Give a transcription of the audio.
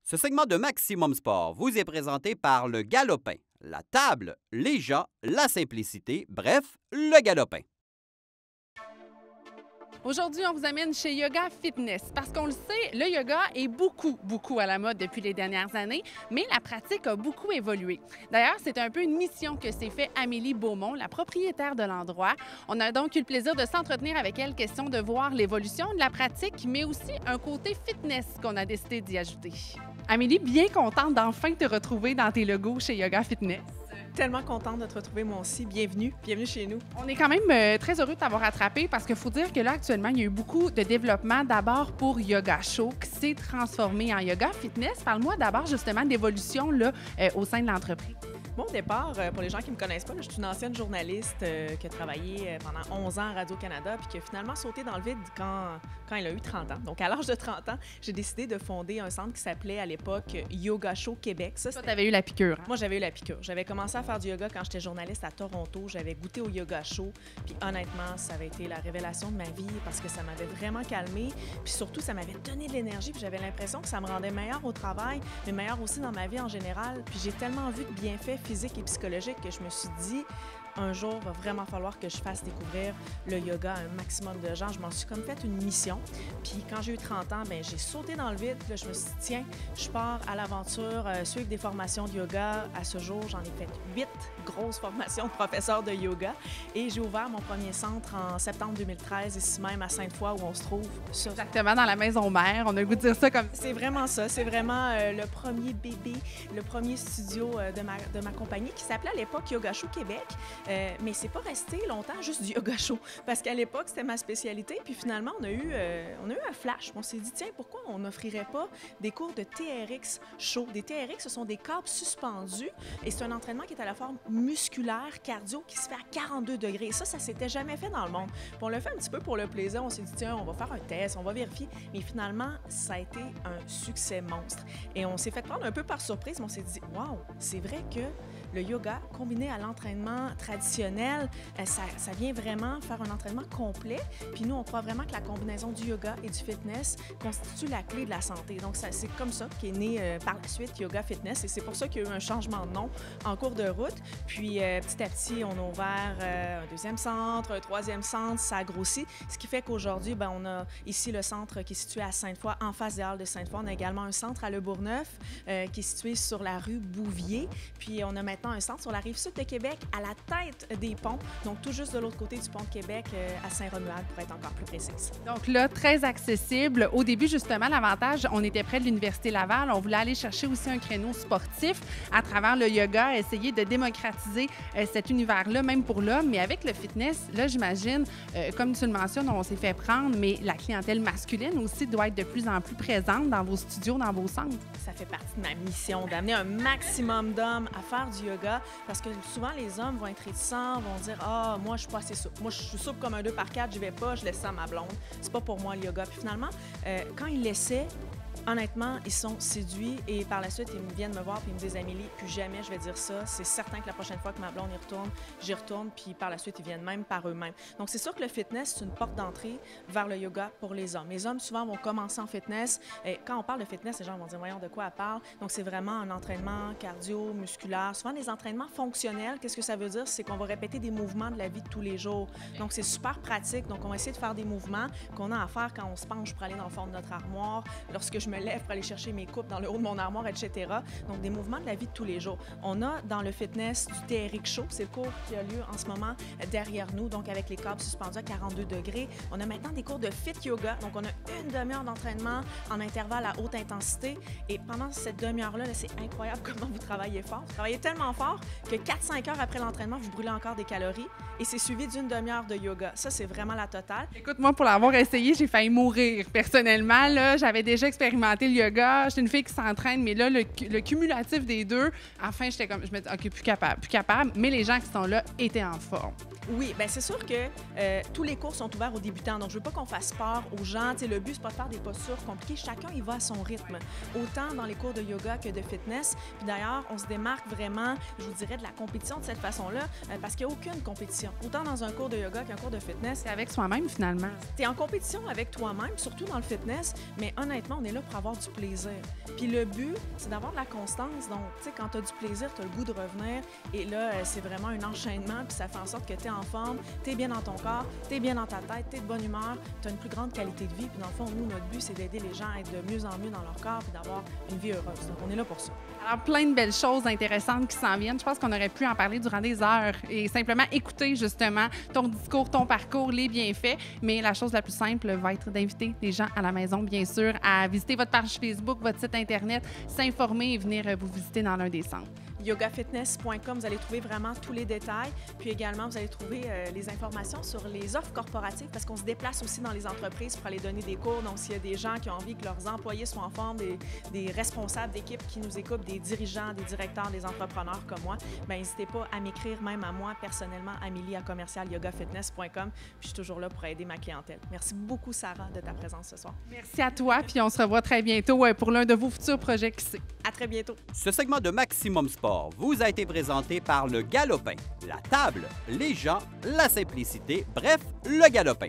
Ce segment de Maximum Sport vous est présenté par le Galopin. La table, les gens, la simplicité, bref, le Galopin. Aujourd'hui, on vous amène chez Yoga Fitness parce qu'on le sait, le yoga est beaucoup à la mode depuis les dernières années, mais la pratique a beaucoup évolué. D'ailleurs, c'est un peu une mission que s'est fait Amélie Beaumont, la propriétaire de l'endroit. On a donc eu le plaisir de s'entretenir avec elle, question de voir l'évolution de la pratique, mais aussi un côté fitness qu'on a décidé d'y ajouter. Amélie, bien contente d'enfin te retrouver dans tes logos chez Yoga Fitness. Tellement contente de te retrouver, moi aussi. Bienvenue chez nous. On est quand même très heureux de t'avoir attrapé parce qu'il faut dire que là, actuellement, il y a eu beaucoup de développement d'abord pour Yoga Show qui s'est transformé en Yoga Fitness. Parle-moi d'abord justement d'évolution au sein de l'entreprise. Mon départ, pour les gens qui ne me connaissent pas, là, je suis une ancienne journaliste qui a travaillé pendant 11 ans à Radio-Canada puis qui a finalement sauté dans le vide quand elle a eu 30 ans. Donc, à l'âge de 30 ans, j'ai décidé de fonder un centre qui s'appelait à l'époque Yoga Show Québec. Toi, tu avais eu la piqûre. Moi, j'avais eu la piqûre. J'avais commencé à faire du yoga quand j'étais journaliste à Toronto. J'avais goûté au Yoga Show. Puis honnêtement, ça avait été la révélation de ma vie parce que ça m'avait vraiment calmée. Puis surtout, ça m'avait donné de l'énergie. Puis j'avais l'impression que ça me rendait meilleure au travail, mais meilleure aussi dans ma vie en général. Puis j'ai tellement vu de bienfaits physiques et psychologiques que je me suis dit, un jour, il va vraiment falloir que je fasse découvrir le yoga à un maximum de gens. Je m'en suis comme fait une mission. Puis quand j'ai eu 30 ans, bien, j'ai sauté dans le vide. Puis là, je me suis dit, tiens, je pars à l'aventure, suivre des formations de yoga. À ce jour, j'en ai fait 8 grosses formations de professeur de yoga. Et j'ai ouvert mon premier centre en septembre 2013, ici même à Sainte-Foy, où on se trouve. Exactement, dans la maison mère. On a le goût de dire ça comme ça. C'est vraiment ça. C'est vraiment le premier bébé, le premier studio de ma compagnie qui s'appelait à l'époque Yoga Show Québec. Mais c'est pas resté longtemps juste du yoga show parce qu'à l'époque, c'était ma spécialité. Puis finalement, on a eu un flash. On s'est dit, tiens, pourquoi on n'offrirait pas des cours de TRX show? Des TRX, ce sont des câbles suspendus et c'est un entraînement qui est à la forme musculaire, cardio, qui se fait à 42 degrés. Ça s'était jamais fait dans le monde. Puis on l'a fait un petit peu pour le plaisir. On s'est dit, tiens, on va faire un test, on va vérifier. Mais finalement, ça a été un succès monstre. Et on s'est fait prendre un peu par surprise, mais on s'est dit, waouh, c'est vrai que le yoga, combiné à l'entraînement traditionnel, ça vient vraiment faire un entraînement complet. Puis nous, on croit vraiment que la combinaison du yoga et du fitness constitue la clé de la santé. Donc, c'est comme ça qu'est né par la suite Yoga Fitness. Et c'est pour ça qu'il y a eu un changement de nom en cours de route. Puis, petit à petit, on a ouvert un deuxième centre, un troisième centre, ça a grossi. Ce qui fait qu'aujourd'hui, bien, on a ici le centre qui est situé à Sainte-Foy, en face des Halles de Sainte-Foy. On a également un centre à Le Bourgneuf qui est situé sur la rue Bouvier. Puis, on a maintenant un centre sur la rive sud de Québec, à la tête des ponts, donc tout juste de l'autre côté du pont de Québec, à Saint-Romuald, pour être encore plus précise. Donc là, très accessible. Au début, justement, l'avantage, on était près de l'Université Laval. On voulait aller chercher aussi un créneau sportif à travers le yoga, essayer de démocratiser cet univers-là, même pour l'homme. Mais avec le fitness, là, j'imagine, comme tu le mentionnes, on s'est fait prendre, mais la clientèle masculine aussi doit être de plus en plus présente dans vos studios, dans vos centres. Ça fait partie de ma mission, d'amener un maximum d'hommes à faire du yoga, parce que souvent, les hommes vont être réticents, vont dire « Ah, moi, je suis pas assez souple. Moi, je suis souple comme un 2x4, je vais pas, je laisse ça à ma blonde. C'est pas pour moi, le yoga. » Puis finalement, quand ils l'essaient, honnêtement, ils sont séduits et par la suite, ils viennent me voir et ils me disent « Amélie, plus jamais je vais dire ça. C'est certain que la prochaine fois que ma blonde y retourne, j'y retourne. » Puis par la suite, ils viennent même par eux-mêmes. Donc, c'est sûr que le fitness, c'est une porte d'entrée vers le yoga pour les hommes. Les hommes, souvent, vont commencer en fitness. Et quand on parle de fitness, les gens vont dire « Voyons, de quoi elle parle? » Donc, c'est vraiment un entraînement cardio, musculaire. Souvent, des entraînements fonctionnels. Qu'est-ce que ça veut dire? C'est qu'on va répéter des mouvements de la vie de tous les jours. Donc, c'est super pratique. Donc, on va essayer de faire des mouvements qu'on a à faire quand on se penche pour aller dans le fond de notre armoire, lorsque je me lève pour aller chercher mes coupes dans le haut de mon armoire, etc. Donc, des mouvements de la vie de tous les jours. On a dans le fitness du TRX Show, c'est le cours qui a lieu en ce moment derrière nous, donc avec les câbles suspendus à 42 degrés. On a maintenant des cours de fit yoga, donc on a une demi-heure d'entraînement en intervalle à haute intensité. Et pendant cette demi-heure-là, c'est incroyable comment vous travaillez fort. Vous travaillez tellement fort que 4-5 heures après l'entraînement, vous brûlez encore des calories et c'est suivi d'une demi-heure de yoga. Ça, c'est vraiment la totale. Écoute, moi, pour l'avoir essayé, j'ai failli mourir. Personnellement, là, j'avais déjà expérimenté le yoga. J'étais une fille qui s'entraîne, mais là, le cumulatif des deux, enfin, j'étais comme, je me dis, OK, plus capable. Mais les gens qui sont là étaient en forme. Oui, bien c'est sûr que tous les cours sont ouverts aux débutants. Donc, je veux pas qu'on fasse peur aux gens. T'sais, le but, c'est pas de faire des postures compliquées. Chacun, il va à son rythme. Autant dans les cours de yoga que de fitness. Puis d'ailleurs, on se démarque vraiment, je vous dirais, de la compétition de cette façon-là, parce qu'il n'y a aucune compétition. Autant dans un cours de yoga qu'un cours de fitness. C'est avec soi-même, finalement. Tu es en compétition avec toi-même, surtout dans le fitness, mais honnêtement, on est là pour avoir du plaisir. Puis le but, c'est d'avoir de la constance. Donc, tu sais, quand tu as du plaisir, tu as le goût de revenir. Et là, c'est vraiment un enchaînement. Puis ça fait en sorte que tu es en forme, tu es bien dans ton corps, tu es bien dans ta tête, tu es de bonne humeur, tu as une plus grande qualité de vie. Puis dans le fond, nous, notre but, c'est d'aider les gens à être de mieux en mieux dans leur corps puis d'avoir une vie heureuse. Donc, on est là pour ça. Alors, plein de belles choses intéressantes qui s'en viennent. Je pense qu'on aurait pu en parler durant des heures et simplement écouter justement ton discours, ton parcours, les bienfaits. Mais la chose la plus simple va être d'inviter les gens à la maison, bien sûr, à visiter votre page Facebook, votre site Internet, s'informer et venir vous visiter dans l'un des centres. Yogafitness.com, vous allez trouver vraiment tous les détails. Puis également, vous allez trouver les informations sur les offres corporatives parce qu'on se déplace aussi dans les entreprises pour aller donner des cours. Donc, s'il y a des gens qui ont envie que leurs employés soient en forme, des responsables d'équipe qui nous écoutent, des dirigeants, des directeurs, des entrepreneurs comme moi, bien, n'hésitez pas à m'écrire, même à moi personnellement, amelie@commercial-yogafitness.com. Puis je suis toujours là pour aider ma clientèle. Merci beaucoup, Sarah, de ta présence ce soir. Merci à toi, puis on se revoit très bientôt pour l'un de vos futurs projets, qui sait. À très bientôt. Ce segment de Maximum Sport vous a été présenté par le Galopin. La table, les gens, la simplicité, bref, le Galopin.